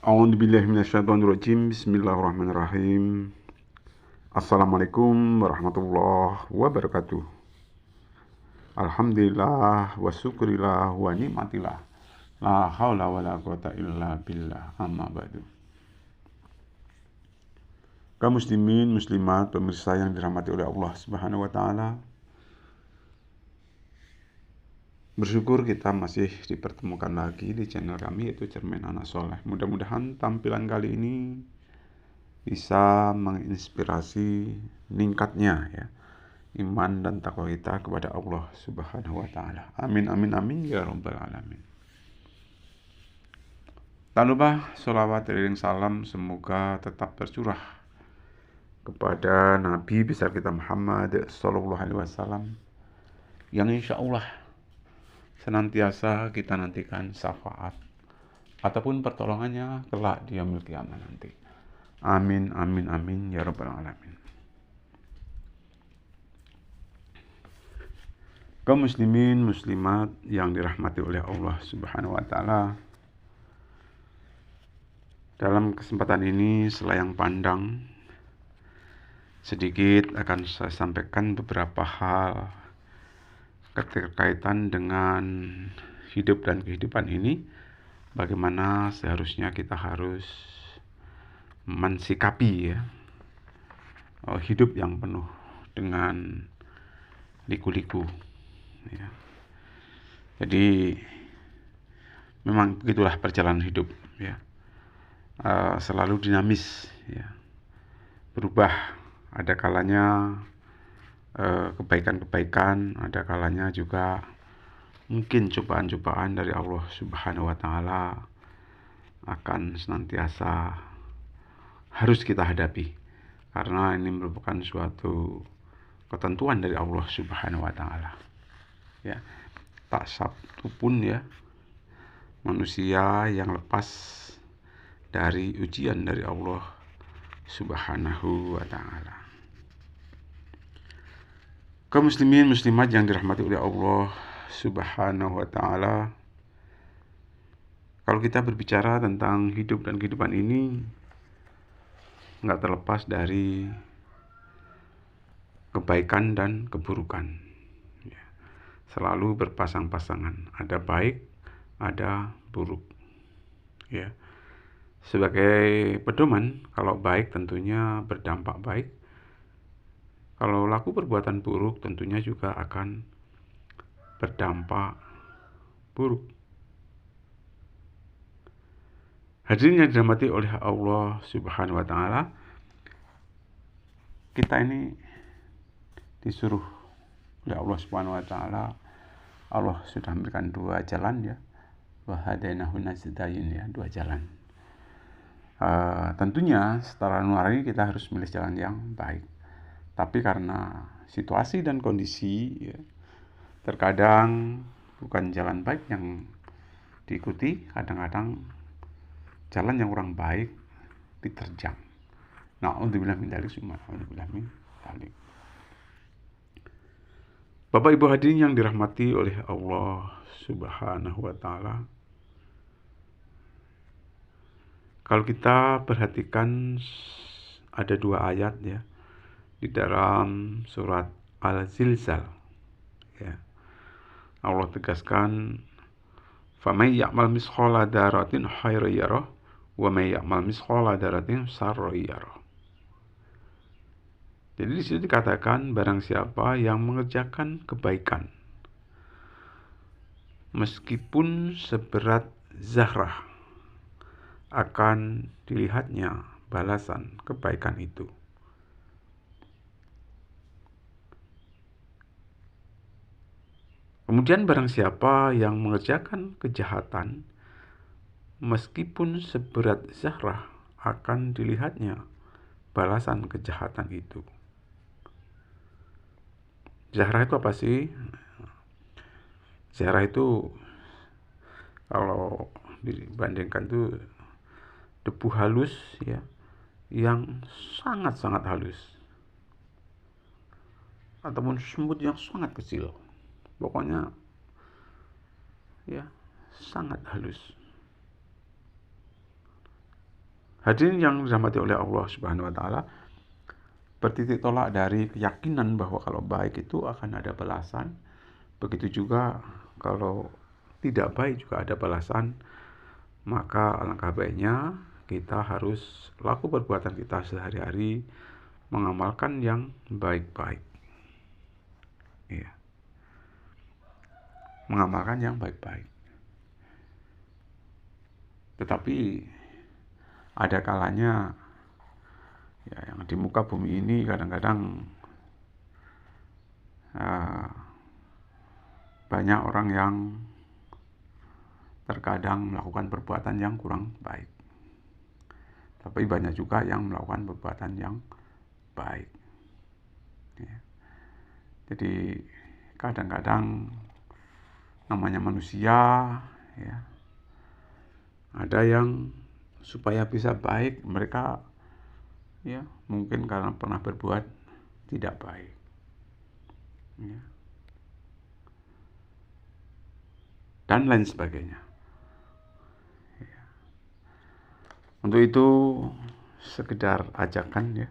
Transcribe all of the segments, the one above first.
A'udzubillahi minasyaitonirrajim. Bismillahirrahmanirrahim. Assalamualaikum warahmatullahi wabarakatuh. Alhamdulillah wa syukurillah wa nikmatillah. La haula wa la quwata illa billah. Amma ba'du. Kaum muslimin, muslimat, pemirsa yang dirahmati oleh Allah Subhanahu wa taala. Bersyukur kita masih dipertemukan lagi di channel kami, yaitu Cermin Anak Soleh. Mudah-mudahan tampilan kali ini bisa menginspirasi meningkatnya ya iman dan takwa kita kepada Allah Subhanahu wa taala. Amin amin amin ya rabbal alamin. Tak lupa sholawat dan salam semoga tetap tercurah kepada Nabi besar kita Muhammad sallallahu alaihi wasallam yang insya Allah senantiasa kita nantikan syafaat ataupun pertolongannya kelak di yaumil qiyamah nanti. Amin amin amin ya rabbal alamin. Kaum muslimin muslimat yang dirahmati oleh Allah Subhanahu wa taala. Dalam kesempatan ini selayang pandang sedikit akan saya sampaikan beberapa hal berkaitan dengan hidup dan kehidupan ini, bagaimana seharusnya kita harus mensikapi ya hidup yang penuh dengan liku-liku ya. Jadi memang begitulah perjalanan hidup ya, selalu dinamis ya, berubah. Ada kalanya kebaikan-kebaikan, ada kalanya juga mungkin cobaan-cobaan dari Allah Subhanahu wa taala akan senantiasa harus kita hadapi, karena ini merupakan suatu ketentuan dari Allah Subhanahu wa taala. Ya, tak satu pun ya manusia yang lepas dari ujian dari Allah Subhanahu wa taala. Kaum muslimin muslimat yang dirahmati oleh Allah Subhanahu wa taala, kalau kita berbicara tentang hidup dan kehidupan ini, nggak terlepas dari kebaikan dan keburukan ya. Selalu berpasang-pasangan, ada baik, ada buruk ya. Sebagai pedoman, kalau baik tentunya berdampak baik, kalau laku perbuatan buruk tentunya juga akan berdampak buruk. Hadirin yang dirahmati oleh Allah Subhanahu wa taala, kita ini disuruh oleh Allah Subhanahu wa taala. Allah sudah memberikan dua jalan ya, wa hadainahu najdain ya, dua jalan. Tentunya secara nurani kita harus memilih jalan yang baik. Tapi karena situasi dan kondisi ya, terkadang bukan jalan baik yang diikuti, kadang-kadang jalan yang kurang baik diterjang. Na'udzubillah min dzalik, na'udzubillah min dzalik. Bapak Ibu hadirin yang dirahmati oleh Allah Subhanahu wa taala, kalau kita perhatikan ada dua ayat ya di dalam surat Al-Zilzal ya. Allah tegaskan, "Faman ya'mal misqala dzarratin khairan yarah wa may ya'mal misqala dzarratin syarran yarah." Jadi di situ dikatakan barang siapa yang mengerjakan kebaikan meskipun seberat zarah, akan dilihatnya balasan kebaikan itu. Kemudian barang siapa yang mengerjakan kejahatan meskipun seberat zarah, akan dilihatnya balasan kejahatan itu. Zarah itu apa sih? Zarah itu kalau dibandingkan tuh debu halus ya, yang sangat-sangat halus, ataupun semut yang sangat kecil. Pokoknya ya sangat halus. Hadirin yang dirahmati oleh Allah Subhanahu wa taala, bertitik tolak dari keyakinan bahwa kalau baik itu akan ada balasan, begitu juga kalau tidak baik juga ada balasan, maka alangkah baiknya kita harus laku perbuatan kita sehari-hari mengamalkan yang baik-baik. Ya, mengamalkan yang baik-baik. Tetapi ada kalanya ya, yang di muka bumi ini kadang-kadang banyak orang yang terkadang melakukan perbuatan yang kurang baik. Tapi banyak juga yang melakukan perbuatan yang baik. Ya. Jadi kadang-kadang namanya manusia, ya, ada yang supaya bisa baik mereka ya mungkin karena pernah berbuat tidak baik. Ya. Dan lain sebagainya. Ya. Untuk itu sekedar ajakan ya.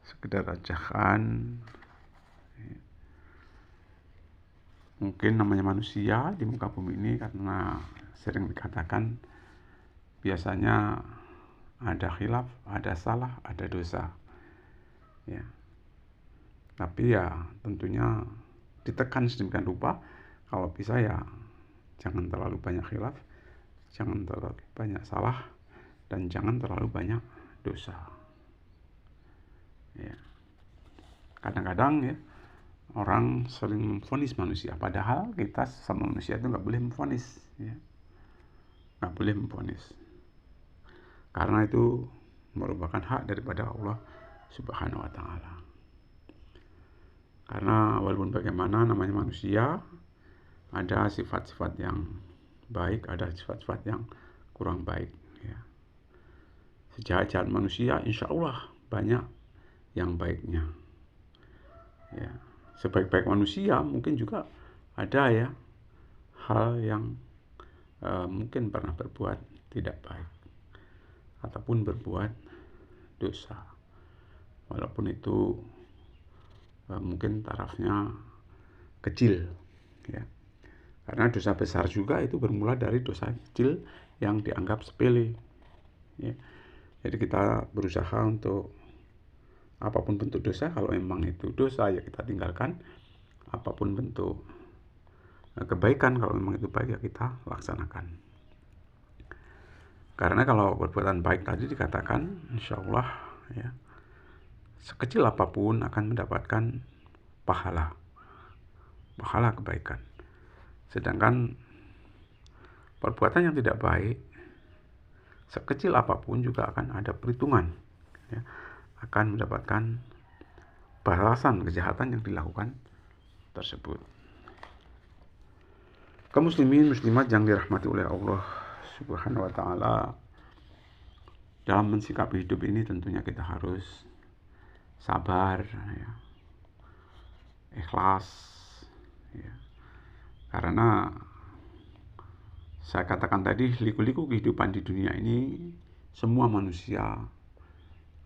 Sekedar ajakan. Ya. Mungkin namanya manusia di muka bumi ini karena sering dikatakan biasanya ada khilaf, ada salah, ada dosa. Ya. Tapi ya tentunya ditekan sedemikian rupa, kalau bisa ya jangan terlalu banyak khilaf, jangan terlalu banyak salah, dan jangan terlalu banyak dosa. Ya. Kadang-kadang ya orang sering memvonis manusia, padahal kita sama manusia itu nggak boleh memvonis, ya. Nggak boleh memvonis. Karena itu merupakan hak daripada Allah Subhanahu wa taala. Karena walaupun bagaimana namanya manusia, ada sifat-sifat yang baik, ada sifat-sifat yang kurang baik. Ya. Sejahat-jahat manusia, insya Allah banyak yang baiknya. Ya. Sebaik-baik manusia mungkin juga ada ya hal yang mungkin pernah berbuat tidak baik ataupun berbuat dosa, walaupun itu mungkin tarafnya kecil, ya. Karena dosa besar juga itu bermula dari dosa kecil yang dianggap sepele, ya. Jadi kita berusaha untuk apapun bentuk dosa, kalau memang itu dosa ya kita tinggalkan. Apapun bentuk kebaikan, kalau memang itu baik ya kita laksanakan. Karena kalau perbuatan baik tadi dikatakan insya Allah ya, sekecil apapun akan mendapatkan pahala kebaikan. Sedangkan perbuatan yang tidak baik, sekecil apapun juga akan ada perhitungan, ya, akan mendapatkan balasan kejahatan yang dilakukan tersebut. Kaum muslimin muslimat yang dirahmati oleh Allah Subhanahu wa taala, dalam mensikapi hidup ini tentunya kita harus sabar, ya, ikhlas, ya. Karena saya katakan tadi, liku-liku kehidupan di dunia ini semua manusia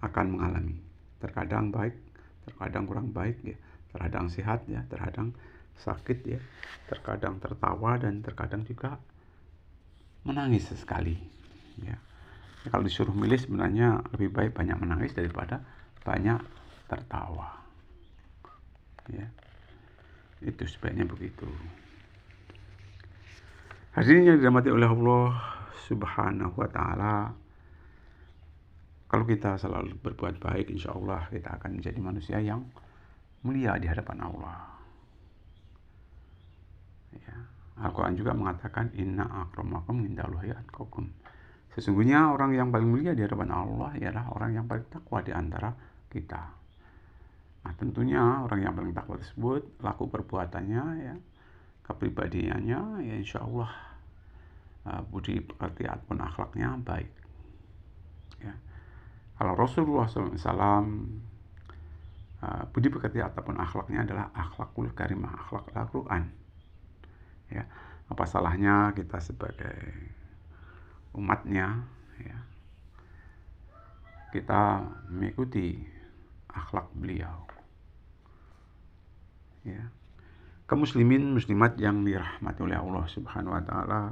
akan mengalami. Terkadang baik, terkadang kurang baik, ya. Terkadang sehat, ya, terkadang sakit, ya. Terkadang tertawa dan terkadang juga menangis sesekali, ya. Kalau disuruh milih sebenarnya lebih baik banyak menangis daripada banyak tertawa, ya. Itu sebaiknya begitu. Hadirin yang dirahmati oleh Allah Subhanahu wa taala, kalau kita selalu berbuat baik, insya Allah kita akan menjadi manusia yang mulia di hadapan Allah. Ya. Al-Quran juga mengatakan inna akramakum indallahi atqakum. Sesungguhnya orang yang paling mulia di hadapan Allah ialah orang yang paling takwa di antara kita. Nah, tentunya orang yang paling takwa tersebut laku perbuatannya, ya, kepribadiannya, ya insya Allah budi pekerti ataupun akhlaknya baik, ya. Kalau Rasulullah SAW budi pekerti ataupun akhlaknya adalah akhlakul karimah, akhlak Al-Quran, ya. Apa salahnya kita sebagai umatnya, ya, kita mengikuti akhlak beliau. Ya. Kaum muslimin muslimat yang dirahmati oleh Allah Subhanahu wa taala,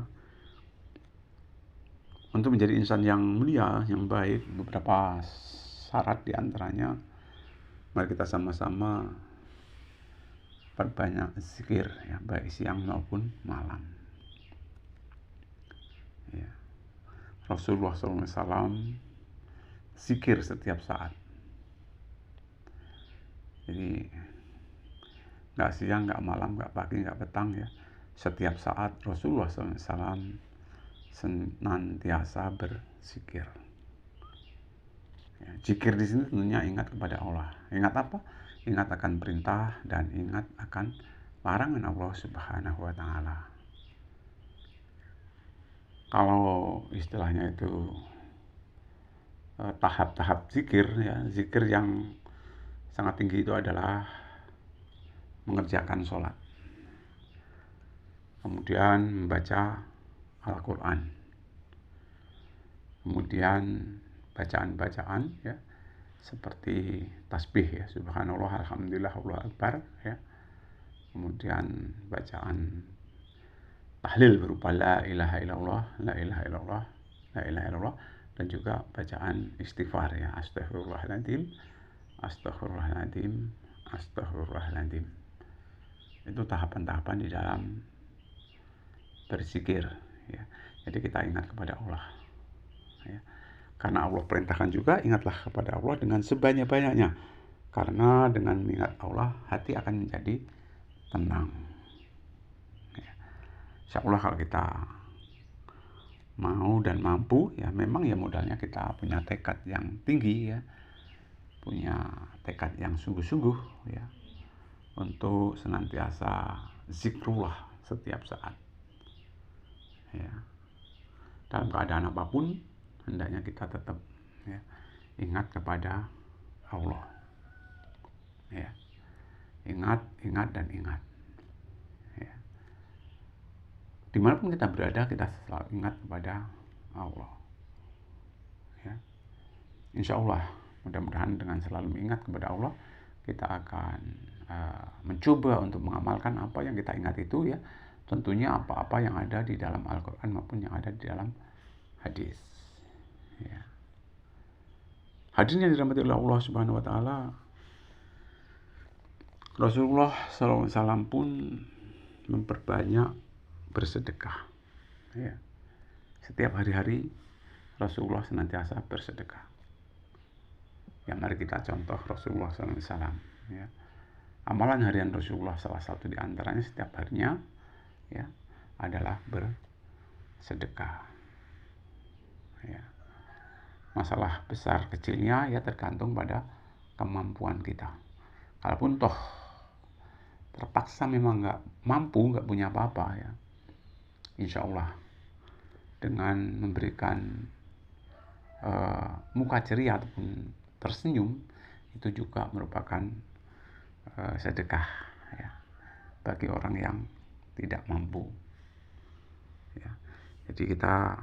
untuk menjadi insan yang mulia, yang baik, beberapa syarat diantaranya, mari kita sama-sama perbanyak zikir, ya, baik siang maupun malam. Ya. Rasulullah SAW zikir setiap saat. Jadi nggak siang, nggak malam, nggak pagi, nggak petang, ya. Setiap saat Rasulullah SAW senantiasa berzikir. Ya, zikir di sini tentunya ingat kepada Allah. Ingat apa? Ingat akan perintah dan ingat akan larangan Allah Subhanahu wa taala. Kalau istilahnya itu tahap-tahap zikir, ya, zikir yang sangat tinggi itu adalah mengerjakan sholat, kemudian membaca Al-Quran, kemudian bacaan-bacaan, ya, seperti tasbih, ya, subhanallah, alhamdulillah, Allahu akbar, ya. Kemudian bacaan tahlil berupa la ilaha illallah, la ilaha illallah, la ilaha illallah, dan juga bacaan istighfar, ya, astaghfirullahaladzim, astaghfirullahaladzim, astaghfirullahaladzim. Itu tahapan-tahapan di dalam berzikir, ya. Jadi kita ingat kepada Allah, ya. Karena Allah perintahkan juga, ingatlah kepada Allah dengan sebanyak-banyaknya. Karena dengan mengingat Allah, hati akan menjadi tenang. Ya. Insya Allah kalau kita mau dan mampu, ya, memang ya modalnya kita punya tekad yang tinggi, ya, punya tekad yang sungguh-sungguh, ya, untuk senantiasa zikrullah setiap saat, ya. Dalam keadaan apapun hendaknya kita tetap, ya, ingat kepada Allah, ya. Ingat dan ingat, ya. Dimanapun kita berada, kita selalu ingat kepada Allah, ya. Insya Allah, mudah-mudahan dengan selalu mengingat kepada Allah, kita akan mencoba untuk mengamalkan apa yang kita ingat itu, ya. Tentunya apa-apa yang ada di dalam Al-Quran maupun yang ada di dalam hadis, ya. Hadirin yang dirahmati oleh Allah Subhanahu wa taala, Rasulullah SAW pun memperbanyak bersedekah, ya. Setiap hari-hari Rasulullah senantiasa bersedekah. Ya, mari kita contoh Rasulullah SAW, ya. Amalan harian Rasulullah salah satu di antaranya setiap harinya, ya, adalah bersedekah, ya. Masalah besar kecilnya, ya, tergantung pada kemampuan kita. Kalaupun toh terpaksa memang nggak mampu, nggak punya apa-apa, ya, insya Allah dengan memberikan muka ceria ataupun tersenyum, itu juga merupakan sedekah, ya, bagi orang yang tidak mampu, ya. Jadi kita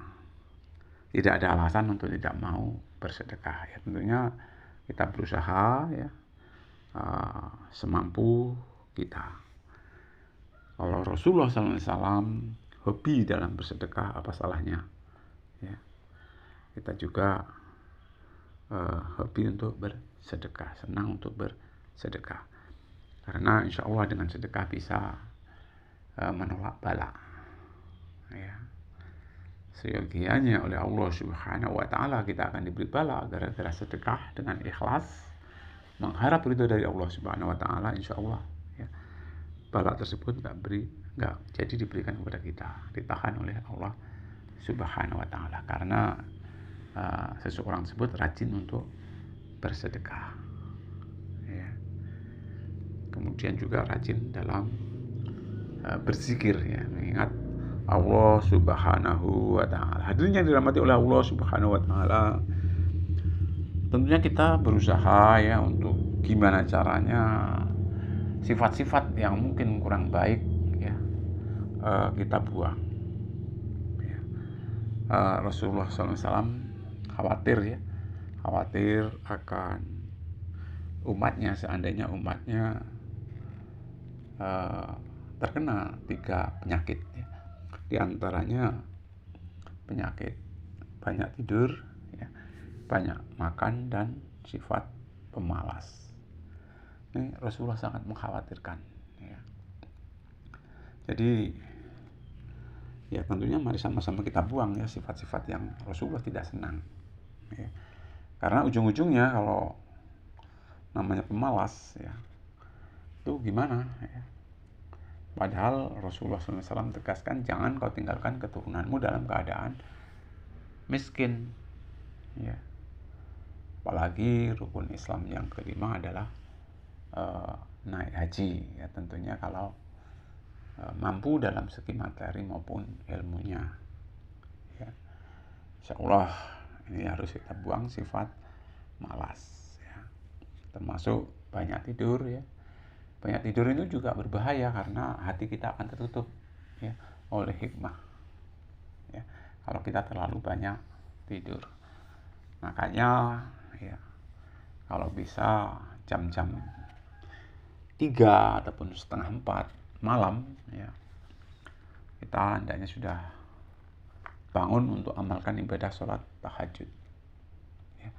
tidak ada alasan untuk tidak mau bersedekah, ya. Tentunya kita berusaha, ya, semampu kita. Kalau Rasulullah SAW hobi dalam bersedekah, apa salahnya, ya. Kita juga hobi untuk bersedekah, senang untuk bersedekah, karena insya Allah dengan sedekah bisa menolak bala, ya. Seyogianya oleh Allah Subhanahu wa taala kita akan diberi bala gara-gara sedekah dengan ikhlas, mengharap ridho dari Allah Subhanahu wa taala, insya Allah, ya, bala tersebut nggak jadi diberikan kepada kita, ditahan oleh Allah Subhanahu wa taala, karena seseorang tersebut rajin untuk bersedekah, ya. Kemudian juga rajin dalam berzikir, ya, mengingat Allah Subhanahu wa taala. Hadirin yang dirahmati oleh Allah Subhanahu wa taala, tentunya kita berusaha, ya, untuk gimana caranya sifat-sifat yang mungkin kurang baik, ya, kita buang, ya. Rasulullah SAW khawatir, ya, khawatir akan umatnya, seandainya umatnya terkena 3 penyakit ya. Di antaranya penyakit banyak tidur ya, banyak makan, dan sifat pemalas. Ini Rasulullah sangat mengkhawatirkan ya. Jadi ya tentunya mari sama-sama kita buang ya sifat-sifat yang Rasulullah tidak senang ya. Karena ujung-ujungnya kalau namanya pemalas ya, itu gimana ya. Padahal Rasulullah SAW tegaskan, jangan kau tinggalkan keturunanmu dalam keadaan miskin ya. Apalagi rukun Islam yang kelima adalah naik haji ya, tentunya kalau mampu dalam segi materi maupun ilmunya ya. Insya Allah ini harus kita buang sifat malas ya. Termasuk banyak tidur ya. Banyak tidur itu juga berbahaya karena hati kita akan tertutup ya oleh hikmah ya, kalau kita terlalu banyak tidur. Makanya ya, kalau bisa jam-jam 3 ataupun setengah 4 malam ya, kita hendaknya sudah bangun untuk amalkan ibadah sholat tahajud ya.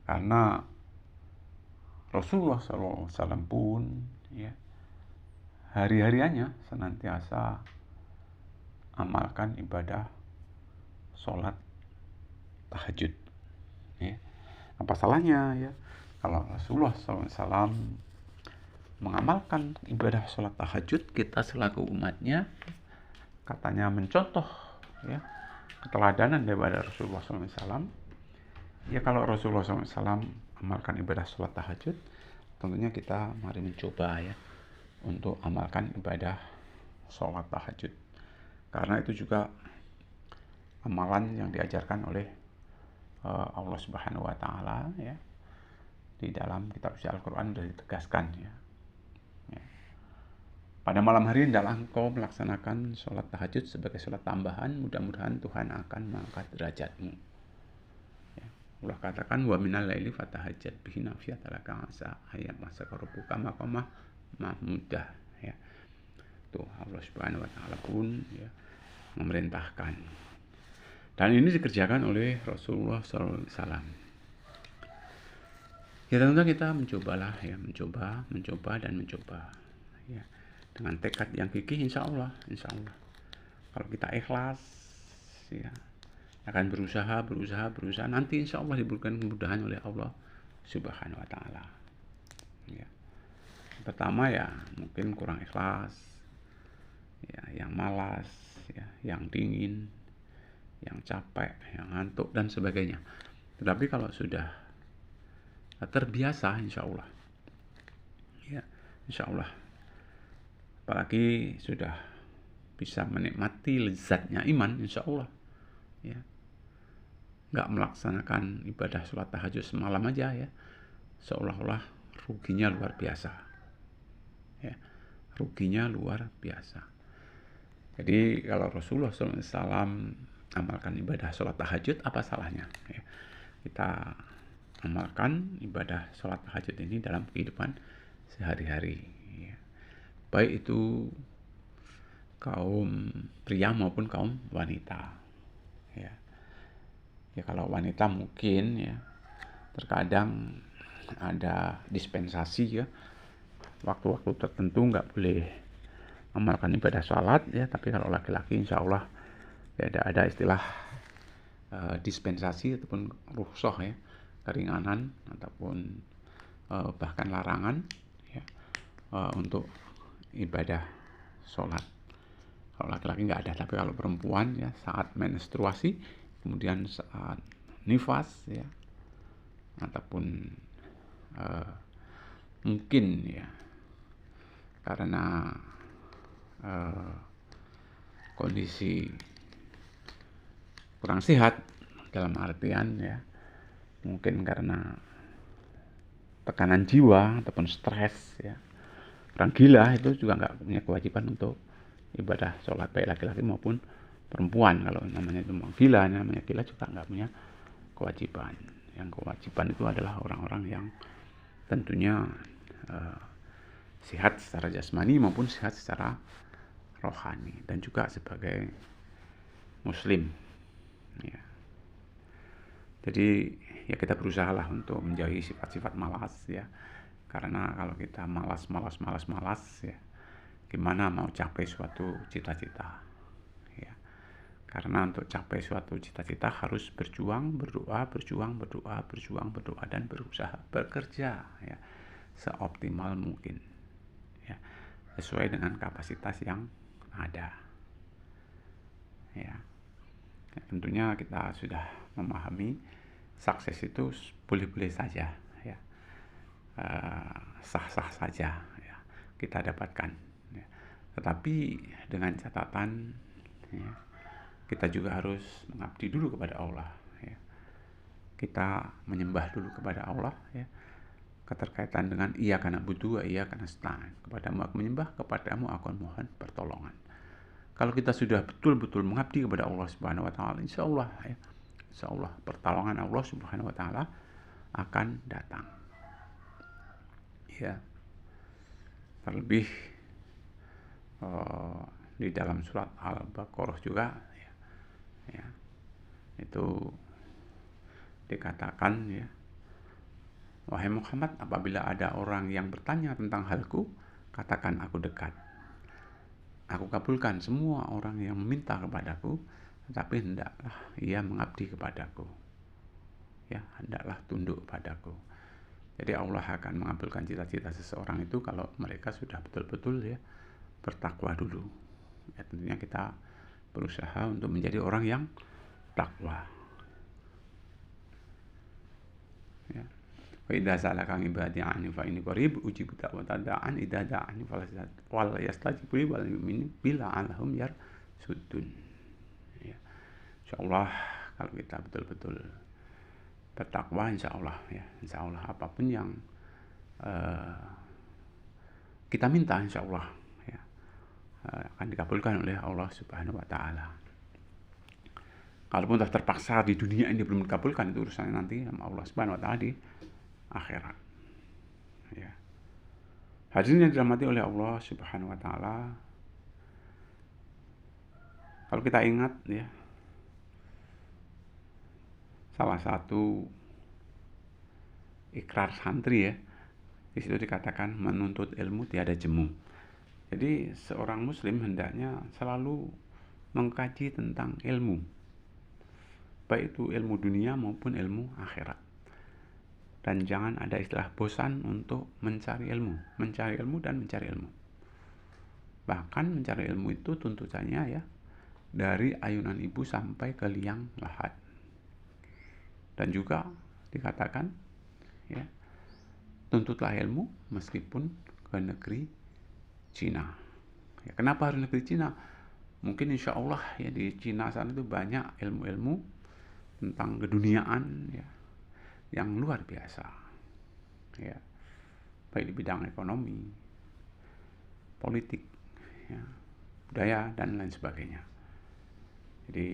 Karena Rasulullah SAW pun ya, hari-hariannya senantiasa amalkan ibadah sholat tahajud ya. Apa salahnya ya kalau Rasulullah SAW mengamalkan ibadah sholat tahajud, kita selaku umatnya katanya mencontoh ya keteladanan daripada Rasulullah SAW ya. Kalau Rasulullah SAW amalkan ibadah sholat tahajud, tentunya kita mari mencoba ya untuk amalkan ibadah sholat tahajud, karena itu juga amalan yang diajarkan oleh Allah Subhanahu wa Ta'ala ya. Di dalam kitab suci Al-Quran sudah ditegaskan ya. Pada malam hari hendaklah engkau melaksanakan sholat tahajud sebagai sholat tambahan, mudah-mudahan Tuhan akan mengangkat derajatmu ya. Allah katakan, wa minal laili fatahajjat bihi nafiyatan laka asa ayat masa rabbuka maqamah mahmudah ya. Tuh Allah Subhanahu wa Ta'ala pun ya memerintahkan, dan ini dikerjakan oleh Rasulullah SAW. Ya tentunya kita mencobalah ya, mencoba ya, dengan tekad yang gigih. Insya Allah kalau kita ikhlas ya, akan berusaha, nanti insya Allah diberikan kemudahan oleh Allah Subhanahu wa Ta'ala ya. Pertama ya mungkin kurang ikhlas ya, yang malas ya, yang dingin, yang capek, yang ngantuk dan sebagainya. Tetapi kalau sudah terbiasa, insya Allah ya, insya Allah, apalagi sudah bisa menikmati lezatnya iman, insya Allah ya, nggak melaksanakan ibadah sholat tahajud semalam aja ya, seolah-olah ruginya luar biasa ya, ruginya luar biasa. Jadi kalau Rasulullah SAW amalkan ibadah sholat tahajud, apa salahnya ya kita amalkan ibadah sholat tahajud ini dalam kehidupan sehari-hari ya. Baik itu kaum pria maupun kaum wanita ya. Ya kalau wanita mungkin ya terkadang ada dispensasi ya, waktu-waktu tertentu nggak boleh amalkan ibadah sholat ya. Tapi kalau laki-laki insya Allah ya ada istilah dispensasi ataupun rukhsah ya, keringanan ataupun bahkan larangan ya, untuk ibadah sholat. Kalau laki-laki nggak ada, tapi kalau perempuan ya saat menstruasi, kemudian saat nifas ya, ataupun mungkin ya karena kondisi kurang sehat, dalam artian ya mungkin karena tekanan jiwa ataupun stres ya, orang gila itu juga nggak punya kewajiban untuk ibadah sholat, baik laki-laki maupun perempuan. Kalau namanya itu gila, namanya gila juga nggak punya kewajiban Yang kewajiban itu adalah orang-orang yang tentunya sehat secara jasmani maupun sehat secara rohani, dan juga sebagai muslim ya. Jadi ya kita berusaha lah untuk menjauhi sifat-sifat malas ya, karena kalau kita malas ya, gimana mau capai suatu cita-cita ya. Karena untuk capai suatu cita-cita harus berjuang, berdoa, dan berusaha bekerja ya seoptimal mungkin ya, sesuai dengan kapasitas yang ada ya. Tentunya kita sudah memahami sukses itu boleh-boleh saja ya, sah-sah saja ya kita dapatkan ya. Tetapi dengan catatan ya, kita juga harus mengabdi dulu kepada Allah ya. Kita menyembah dulu kepada Allah ya. Keterkaitan dengan iyyaka na'budu wa iyyaka nasta'in, kepadamu aku menyembah, kepadamu aku mohon pertolongan. Kalau kita sudah betul-betul mengabdi kepada Allah Subhanahu wa taala, insyaallah ya, insyaallah pertolongan Allah Subhanahu wa taala akan datang. Ya. Terlebih di dalam surat Al-Baqarah juga ya, ya. Itu dikatakan ya, wahai Muhammad, apabila ada orang yang bertanya tentang halku, katakan aku dekat. Aku kabulkan semua orang yang meminta kepadaku, tetapi hendaklah ia mengabdi kepadaku. Ya, hendaklah tunduk padaku. Jadi Allah akan mengabulkan cita-cita seseorang itu kalau mereka sudah betul-betul ya bertakwa dulu. Ya, tentunya kita berusaha untuk menjadi orang yang takwa. Ya. Wa idza sa'alaka ibadi anni fa inni qarib ujibu da'wata da'an idza da'ani fal yastajibu li wal yu'minu bila alhum yarsudun. Ya. Insyaallah kalau kita betul-betul bertakwa, insyaallah ya, insyaallah apapun yang kita minta insyaallah ya akan dikabulkan oleh Allah Subhanahu wa taala. Kalaupun terpaksa di dunia ini belum dikabulkan, itu urusannya nanti sama Allah Subhanahu wa taala di akhirat ya. Hadirin yang dirahmati oleh Allah Subhanahu wa taala, kalau kita ingat ya, salah satu ikrar santri ya, di situ dikatakan menuntut ilmu tiada jemu. Jadi seorang muslim hendaknya selalu mengkaji tentang ilmu, baik itu ilmu dunia maupun ilmu akhirat. Dan jangan ada istilah bosan untuk mencari ilmu dan mencari ilmu. Bahkan mencari ilmu itu tuntutannya ya dari ayunan ibu sampai ke liang lahat. Dan juga dikatakan ya, tuntutlah ilmu meskipun ke negeri Cina. Ya, kenapa harus negeri Cina? Mungkin insya Allah ya di Cina sana itu banyak ilmu-ilmu tentang keduniaan ya, yang luar biasa ya, baik di bidang ekonomi, politik ya, budaya dan lain sebagainya. Jadi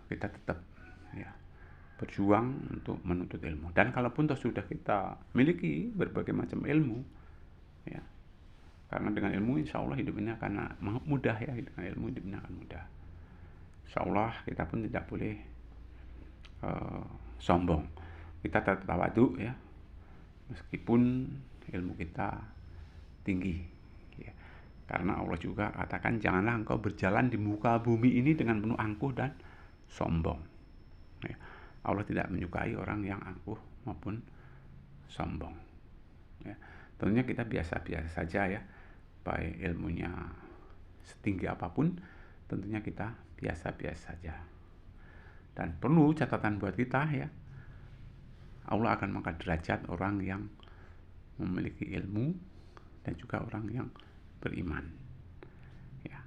kita tetap ya berjuang untuk menuntut ilmu. Dan kalaupun sudah kita miliki berbagai macam ilmu ya, karena dengan ilmu insya Allah hidup ini akan mudah ya, dengan ilmu hidup ini akan mudah insya Allah. Kita pun tidak boleh sombong, kita tetap tawadhu ya, meskipun ilmu kita tinggi ya. Karena Allah juga katakan, janganlah engkau berjalan di muka bumi ini dengan penuh angkuh dan sombong ya. Allah tidak menyukai orang yang angkuh maupun sombong ya. Tentunya kita biasa-biasa saja ya, baik ilmunya setinggi apapun, tentunya kita biasa-biasa saja. Dan perlu catatan buat kita ya, Allah akan mengangkat derajat orang yang memiliki ilmu dan juga orang yang beriman ya.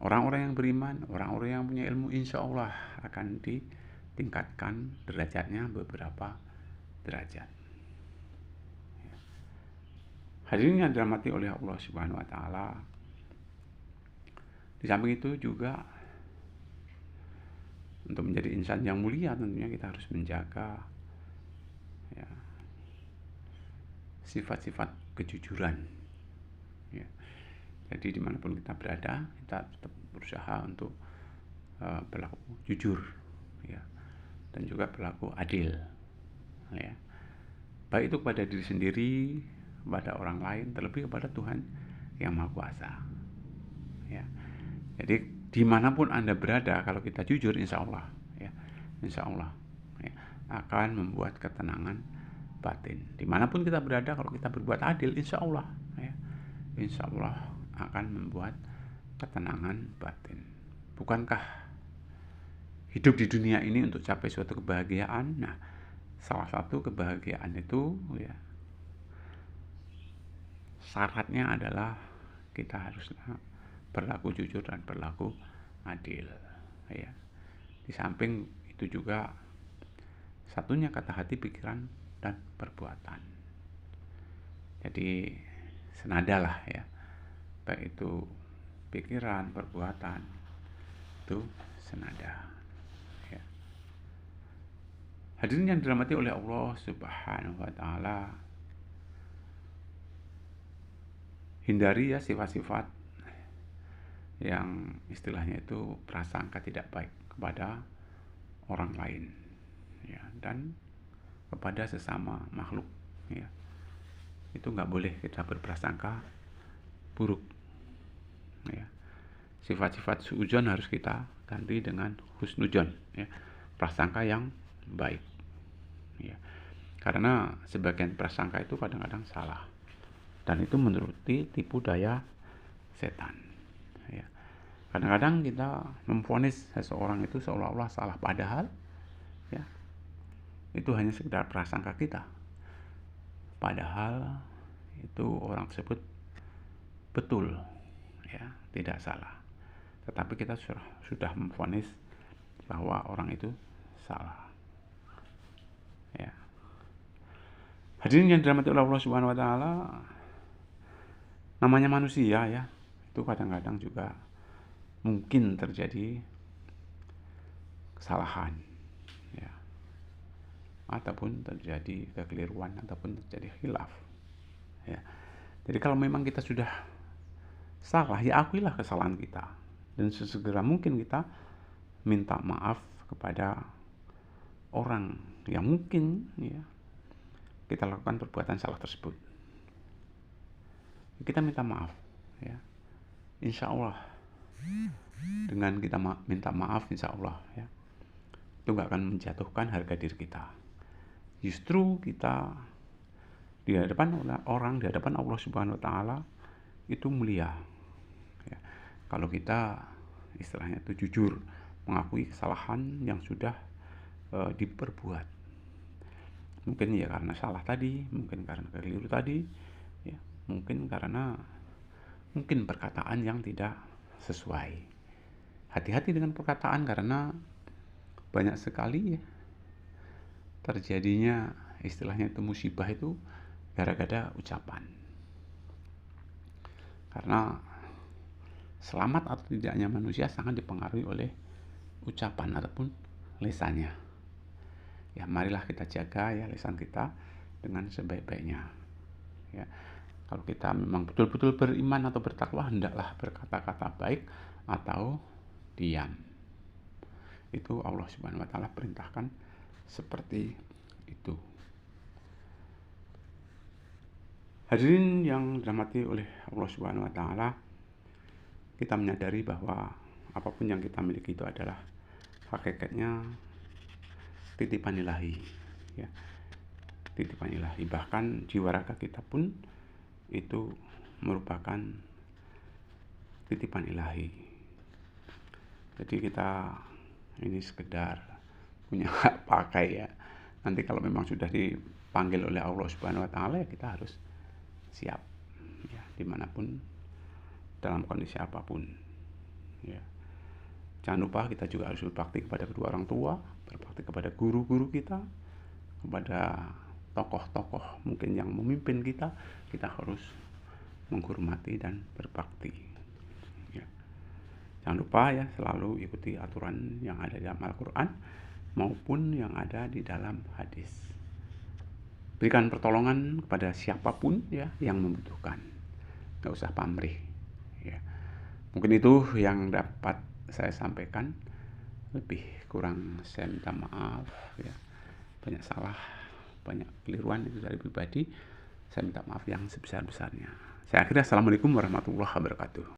Orang-orang yang beriman, orang-orang yang punya ilmu, insya Allah akan ditingkatkan derajatnya beberapa derajat ya. Hadirin yang dirahmati oleh Allah Subhanahu wa taala, di samping itu juga untuk menjadi insan yang mulia tentunya kita harus menjaga ya, sifat-sifat kejujuran ya. Jadi dimanapun kita berada, kita tetap berusaha untuk berlaku jujur ya, dan juga berlaku adil ya, baik itu kepada diri sendiri, kepada orang lain, terlebih kepada Tuhan yang Maha Kuasa ya. Jadi dimanapun Anda berada, kalau kita jujur, insya Allah ya, insya Allah ya, akan membuat ketenangan batin. Dimanapun kita berada, kalau kita berbuat adil, insya Allah ya, insya Allah akan membuat ketenangan batin. Bukankah hidup di dunia ini untuk capai suatu kebahagiaan? Nah, salah satu kebahagiaan itu ya, syaratnya adalah kita harus berlaku jujur dan berlaku adil ya. Di samping itu juga satunya kata hati, pikiran, dan perbuatan. Jadi senadalah ya, baik itu pikiran, perbuatan, itu senada ya. Hadirin yang dirahmati oleh Allah Subhanahu wa Ta'ala, hindari ya sifat-sifat yang istilahnya itu prasangka tidak baik kepada orang lain ya, dan kepada sesama makhluk ya. Itu nggak boleh kita berprasangka buruk ya. Sifat-sifat suudzon harus kita ganti dengan husnudzon ya, prasangka yang baik ya. Karena sebagian prasangka itu kadang-kadang salah, dan itu menuruti tipu daya setan ya. Kadang-kadang kita memvonis seseorang itu seolah-olah salah, padahal ya itu hanya sekedar prasangka kita, padahal itu orang tersebut betul ya, tidak salah, tetapi kita sudah memvonis bahwa orang itu salah ya. Hadirin yang dirahmati oleh Allah Subhanahu wa Ta'ala, namanya manusia ya, itu kadang-kadang juga mungkin terjadi kesalahan ya, ataupun terjadi kekeliruan, ataupun terjadi khilaf ya. Jadi kalau memang kita sudah salah, ya akuilah kesalahan kita, dan sesegera mungkin kita minta maaf kepada orang yang mungkin ya kita lakukan perbuatan salah tersebut. Kita minta maaf ya, insya Allah dengan kita minta maaf, insya Allah ya, itu gak akan menjatuhkan harga diri kita. Justru kita di hadapan orang, di hadapan Allah Subhanahu wa Ta'ala itu mulia ya, kalau kita istilahnya itu jujur mengakui kesalahan yang sudah diperbuat. Mungkin ya karena salah tadi, mungkin karena keliru tadi ya, mungkin karena perkataan yang tidak sesuai. Hati-hati dengan perkataan, karena banyak sekali ya terjadinya istilahnya itu musibah itu gara-gara ucapan. Karena selamat atau tidaknya manusia sangat dipengaruhi oleh ucapan ataupun lisannya ya. Marilah kita jaga ya lisan kita dengan sebaik-baiknya ya. Kalau kita memang betul-betul beriman atau bertakwa, hendaklah berkata-kata baik atau diam. Itu Allah Subhanahu wa Ta'ala perintahkan seperti itu. Hadirin yang dirahmati oleh Allah Subhanahu wa Ta'ala, kita menyadari bahwa apapun yang kita miliki itu adalah hakikatnya titipan ilahi ya, titipan ilahi. Bahkan jiwa raga kita pun itu merupakan titipan ilahi. Jadi kita ini sekedar punya hak pakai ya. Nanti kalau memang sudah dipanggil oleh Allah Subhanahu wa Ta'ala, ya kita harus siap ya, dimanapun, dalam kondisi apapun ya. Jangan lupa kita juga harus berbakti kepada kedua orang tua, berbakti kepada guru-guru kita, kepada tokoh-tokoh mungkin yang memimpin kita harus menghormati dan berbakti ya. Jangan lupa ya selalu ikuti aturan yang ada di dalam Al-Quran maupun yang ada di dalam hadis. Berikan pertolongan kepada siapapun ya yang membutuhkan. Nggak usah pamrih. Ya. Mungkin itu yang dapat saya sampaikan. Lebih kurang saya minta maaf ya. Banyak salah, banyak keliruan itu dari pribadi. Saya minta maaf yang sebesar-besarnya. Saya akhiri, assalamualaikum warahmatullahi wabarakatuh.